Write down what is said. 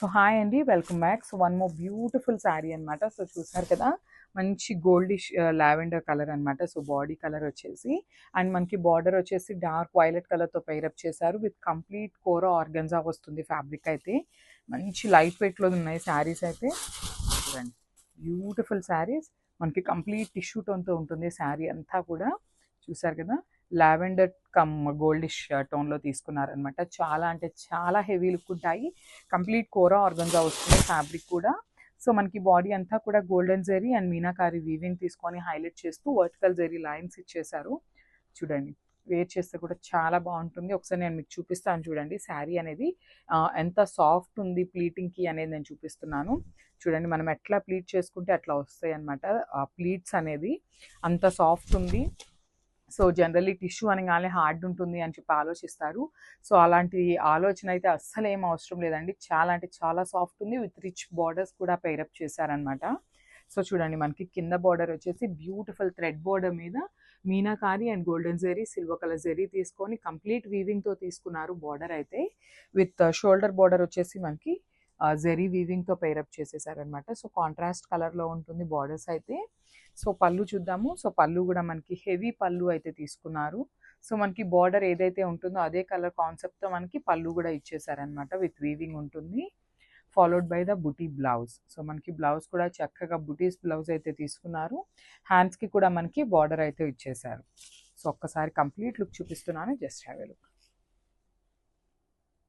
So hi అండి, welcome back. So one more beautiful sari అనమాట. So చూసారు కదా, మంచి గోల్డిష్ లావెండర్ కలర్ అనమాట. సో బాడీ కలర్ వచ్చేసి అండ్ మనకి బార్డర్ వచ్చేసి డార్క్ వైలెట్ కలర్తో పైరప్ చేశారు. విత్ కంప్లీట్ కోరా ఆర్గన్జా వస్తుంది ఫ్యాబ్రిక్ అయితే. మంచి లైట్ వెయిట్లో ఉన్నాయి శారీస్ అయితే. చూడండి, బ్యూటిఫుల్ శారీస్. మనకి కంప్లీట్ టిష్యూ టోన్తో ఉంటుంది శారీ అంతా కూడా. చూసారు కదా, లావెండర్ కమ్ గోల్డిష్ టోన్లో తీసుకున్నారనమాట. చాలా అంటే చాలా హెవీ లుక్ ఉంటాయి. కంప్లీట్ కోరా ఆర్గన్జా వస్తుంది ఫ్యాబ్రిక్ కూడా. సో మనకి బాడీ అంతా కూడా golden zari and meenakari weaving తీసుకొని హైలైట్ చేస్తూ వర్టికల్ జెరీ లైన్స్ ఇచ్చేసారు. చూడండి, వేర్ చేస్తే కూడా చాలా బాగుంటుంది. ఒకసారి నేను మీకు చూపిస్తాను చూడండి శారీ అనేది ఎంత సాఫ్ట్ ఉంది ప్లీటింగ్కి అనేది నేను చూపిస్తున్నాను. చూడండి, మనం ఎట్లా ప్లీట్ చేసుకుంటే అట్లా వస్తాయి అనమాట. ప్లీట్స్ అనేది అంత సాఫ్ట్ ఉంది. సో జనరల్లీ టిష్యూ అనగానే హార్డ్ ఉంటుంది అని చెప్పి ఆలోచిస్తారు. సో అలాంటి ఆలోచన అయితే అస్సలు ఏం అవసరం లేదండి. చాలా అంటే చాలా సాఫ్ట్ ఉంది. విత్ రిచ్ బార్డర్స్ కూడా పైరప్ చేశారనమాట. సో చూడండి, మనకి కింద బార్డర్ వచ్చేసి బ్యూటిఫుల్ థ్రెడ్ బార్డర్ మీద meenakari and golden zari silver colour zari తీసుకొని కంప్లీట్ వీవింగ్తో తీసుకున్నారు బార్డర్ అయితే. విత్ షోల్డర్ బార్డర్ వచ్చేసి మనకి జెరీ వీవింగ్తో పైరప్ చేసేసారనమాట. సో కాంట్రాస్ట్ కలర్లో ఉంటుంది బార్డర్స్ అయితే. సో పళ్ళు చూద్దాము. సో పళ్ళు కూడా మనకి హెవీ పళ్ళు అయితే తీసుకున్నారు. సో మనకి బార్డర్ ఏదైతే ఉంటుందో అదే కలర్ కాన్సెప్ట్తో మనకి పళ్ళు కూడా ఇచ్చేసారనమాట. విత్ వీవింగ్ ఉంటుంది. Followed by the buti blouse. So మనకి బ్లౌజ్ కూడా చక్కగా బుటీస్ బ్లౌజ్ అయితే తీసుకున్నారు. హ్యాండ్స్కి కూడా మనకి బార్డర్ అయితే ఇచ్చేసారు. సో ఒక్కసారి కంప్లీట్ లుక్ చూపిస్తున్నాను, జస్ట్ హ్యావ్ ఎ లుక్.